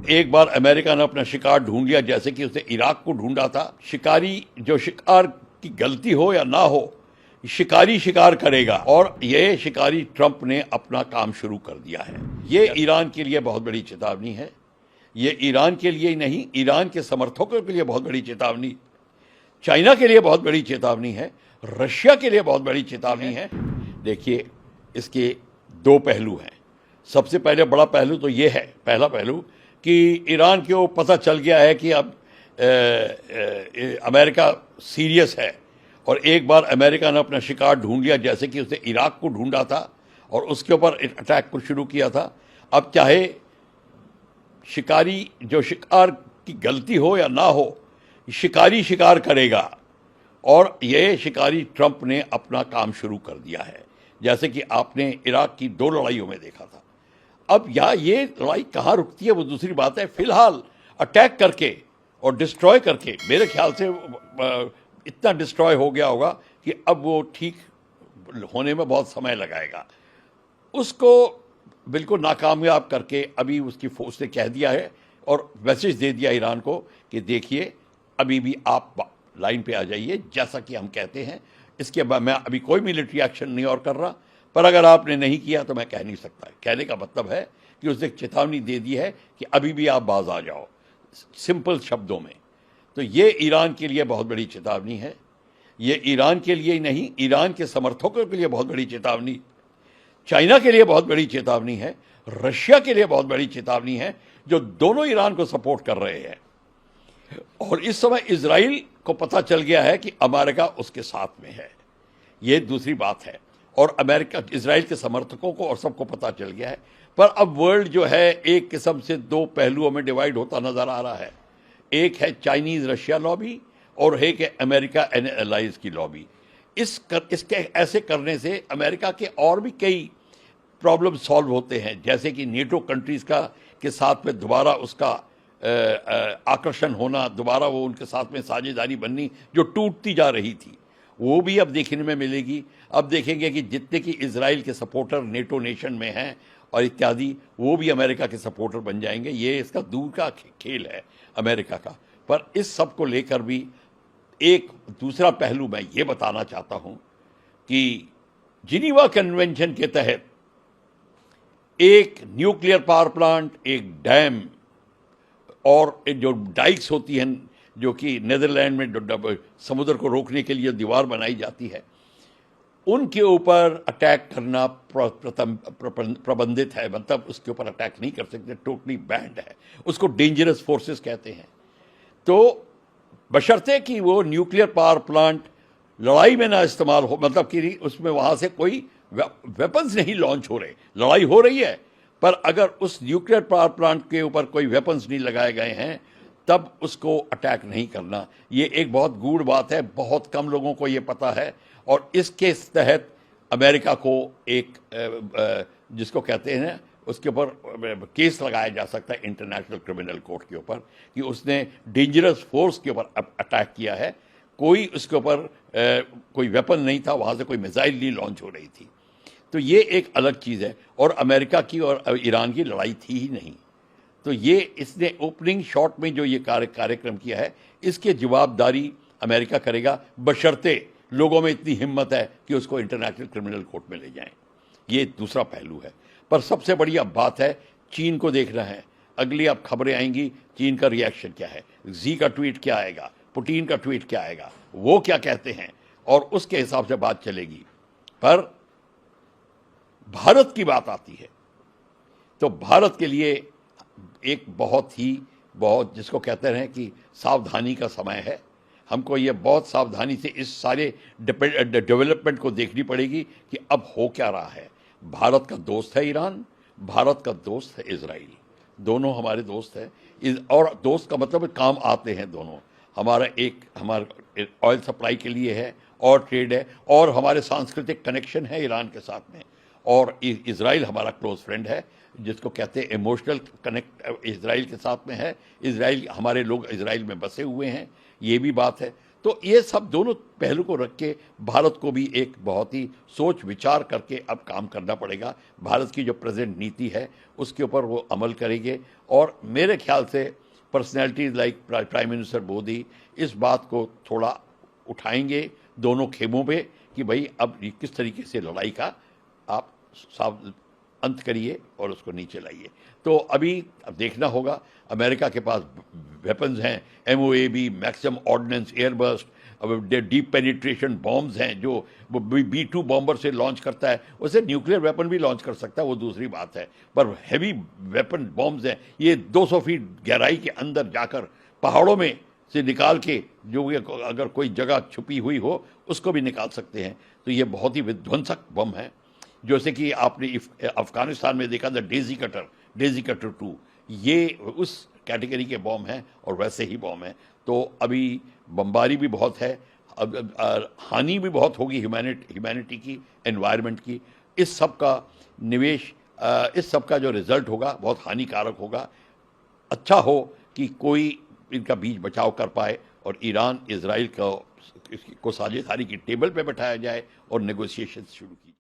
एक बार अमेरिका ने अपना शिकार ढूंढ लिया, जैसे कि उसने इराक को ढूंढा था। शिकारी जो शिकार की गलती हो या ना हो, शिकारी शिकार करेगा, और ये शिकारी ट्रंप ने अपना काम शुरू कर दिया है। ये ईरान के लिए बहुत बड़ी चेतावनी है। ये ईरान के लिए ही नहीं, ईरान के समर्थकों के लिए बहुत बड़ी चेतावनी, चाइना के लिए बहुत बड़ी चेतावनी है, रशिया के लिए बहुत बड़ी चेतावनी है। देखिए, इसके दो पहलू हैं। सबसे पहले बड़ा पहलू तो ये है, पहला पहलू कि ईरान को पता चल गया है कि अब अमेरिका सीरियस है, और एक बार अमेरिका ने अपना शिकार ढूंढ लिया, जैसे कि उसने इराक को ढूंढा था और उसके ऊपर अटैक को शुरू किया था। अब चाहे शिकारी जो शिकार की गलती हो या ना हो, शिकारी शिकार करेगा, और ये शिकारी ट्रंप ने अपना काम शुरू कर दिया है, जैसे कि आपने इराक की 2 लड़ाइयों में देखा था। अब ये लड़ाई कहाँ रुकती है वो दूसरी बात है। फिलहाल अटैक करके और डिस्ट्रॉय करके मेरे ख्याल से इतना डिस्ट्रॉय हो गया होगा कि अब वो ठीक होने में बहुत समय लगाएगा। उसको बिल्कुल नाकामयाब करके अभी उसकी फोर्स ने कह दिया है और मैसेज दे दिया ईरान को कि देखिए, अभी भी आप लाइन पे आ जाइए, जैसा कि हम कहते हैं। इसके बाद मैं अभी कोई मिलिट्री एक्शन नहीं और कर रहा, पर अगर आपने नहीं किया तो मैं कह नहीं सकता। कहने का मतलब है कि उसने चेतावनी दे दी है कि अभी भी आप बाज आ जाओ, सिंपल शब्दों में। तो ये ईरान के लिए बहुत बड़ी चेतावनी है। ये ईरान के लिए ही नहीं, ईरान के समर्थकों के लिए बहुत बड़ी चेतावनी, चाइना के लिए बहुत बड़ी चेतावनी है, रशिया के लिए बहुत बड़ी चेतावनी है, जो दोनों ईरान को सपोर्ट कर रहे हैं। और इस समय इजराइल को पता चल गया है कि अमेरिका उसके साथ में है, ये दूसरी बात है। और अमेरिका, इजराइल के समर्थकों को और सबको पता चल गया है। पर अब वर्ल्ड जो है एक किस्म से 2 पहलुओं में डिवाइड होता नजर आ रहा है। एक है चाइनीज रशिया लॉबी और एक है अमेरिका एंड एलाइज की लॉबी। इसके ऐसे करने से अमेरिका के और भी कई प्रॉब्लम सॉल्व होते हैं, जैसे कि नेटो कंट्रीज के साथ में दोबारा उसका आकर्षण होना, दोबारा वो उनके साथ में साझेदारी बननी जो टूटती जा रही थी, वो भी अब देखने में मिलेगी। अब देखेंगे कि जितने कि इजराइल के सपोर्टर नेटो नेशन में हैं और इत्यादि, वो भी अमेरिका के सपोर्टर बन जाएंगे। ये इसका दूर का खेल है अमेरिका का। पर इस सब को लेकर भी एक दूसरा पहलू मैं ये बताना चाहता हूं कि जिनीवा कन्वेंशन के तहत एक न्यूक्लियर पावर प्लांट, एक डैम और जो डाइक्स होती हैं, जो कि नेदरलैंड में समुद्र को रोकने के लिए दीवार बनाई जाती है, उनके ऊपर अटैक करना प्रबंधित है। मतलब उसके ऊपर अटैक नहीं कर सकते, टोटली बैंड है। उसको डेंजरस फोर्सेस कहते हैं। तो बशर्ते कि वो न्यूक्लियर पावर प्लांट लड़ाई में ना इस्तेमाल हो, मतलब कि उसमें वहां से कोई वेपन्स नहीं लॉन्च हो रहे, लड़ाई हो रही है, पर अगर उस न्यूक्लियर पावर प्लांट के ऊपर कोई वेपन्स नहीं लगाए गए हैं, तब उसको अटैक नहीं करना। ये एक बहुत गूढ़ बात है, बहुत कम लोगों को ये पता है। और इसके तहत अमेरिका को एक जिसको कहते हैं उसके ऊपर केस लगाया जा सकता है इंटरनेशनल क्रिमिनल कोर्ट के ऊपर कि उसने डेंजरस फोर्स के ऊपर अटैक किया है। कोई उसके ऊपर कोई वेपन नहीं था, वहाँ से कोई मिसाइल नहीं लॉन्च हो रही थी। तो ये एक अलग चीज़ है। और अमेरिका की और ईरान की लड़ाई थी ही नहीं। तो ये इसने ओपनिंग शॉट में जो ये कार्यक्रम किया है, इसकी जवाबदारी अमेरिका करेगा, बशर्ते लोगों में इतनी हिम्मत है कि उसको इंटरनेशनल क्रिमिनल कोर्ट में ले जाएं। ये दूसरा पहलू है। पर सबसे बड़ी अब बात है, चीन को देखना है। अगली अब खबरें आएंगी, चीन का रिएक्शन क्या है, जी का ट्वीट क्या आएगा, पुतिन का ट्वीट क्या आएगा, वो क्या कहते हैं, और उसके हिसाब से बात चलेगी। पर भारत की बात आती है तो भारत के लिए एक बहुत जिसको कहते हैं कि सावधानी का समय है। हमको ये बहुत सावधानी से इस सारे डेवलपमेंट को देखनी पड़ेगी कि अब हो क्या रहा है। भारत का दोस्त है ईरान, भारत का दोस्त है इजराइल, दोनों हमारे दोस्त हैं। और दोस्त का मतलब काम आते हैं दोनों। हमारा ऑयल सप्लाई के लिए है और ट्रेड है, और हमारे सांस्कृतिक कनेक्शन है ईरान के साथ में। और इजराइल हमारा क्लोज फ्रेंड है, जिसको कहते हैं इमोशनल कनेक्ट इजराइल के साथ में है। इजराइल, हमारे लोग इजराइल में बसे हुए हैं, ये भी बात है। तो ये सब दोनों पहलू को रख के भारत को भी एक बहुत ही सोच विचार करके अब काम करना पड़ेगा। भारत की जो प्रेजेंट नीति है उसके ऊपर वो अमल करेंगे, और मेरे ख्याल से personalities like prime minister Modi इस बात को थोड़ा उठाएंगे दोनों खेमों पे कि भाई अब किस तरीके से लड़ाई का आप साफ अंत करिए और उसको नीचे लाइए। तो अभी अब देखना होगा, अमेरिका के पास वेपन्स हैं, MOAB, maximum ordnance, airburst, deep penetration bombs हैं जो वो B-2 बॉम्बर से लॉन्च करता है, उसे न्यूक्लियर वेपन भी लॉन्च कर सकता है, वो दूसरी बात है। पर हैवी वेपन बॉम्ब्स हैं, ये 200 फीट गहराई के अंदर जाकर पहाड़ों में से निकाल के, जो अगर कोई जगह छुपी हुई हो उसको भी निकाल सकते हैं। तो ये बहुत ही विध्वंसक बम है, जैसे कि आपने अफगानिस्तान में देखा था डेजी कटर 2, ये उस कैटेगरी के बॉम्ब हैं और वैसे ही बॉम्ब हैं। तो अभी बमबारी भी बहुत है, अब हानि भी बहुत होगी ह्यूमैनिटी की, एनवायरनमेंट की। इस सब का निवेश, इस सब का जो रिजल्ट होगा बहुत हानिकारक होगा। अच्छा हो कि कोई इनका बीच बचाव कर पाए और ईरान इजराइल को साझेदारी की टेबल पे बैठाया जाए और नेगोशिएशन शुरू की।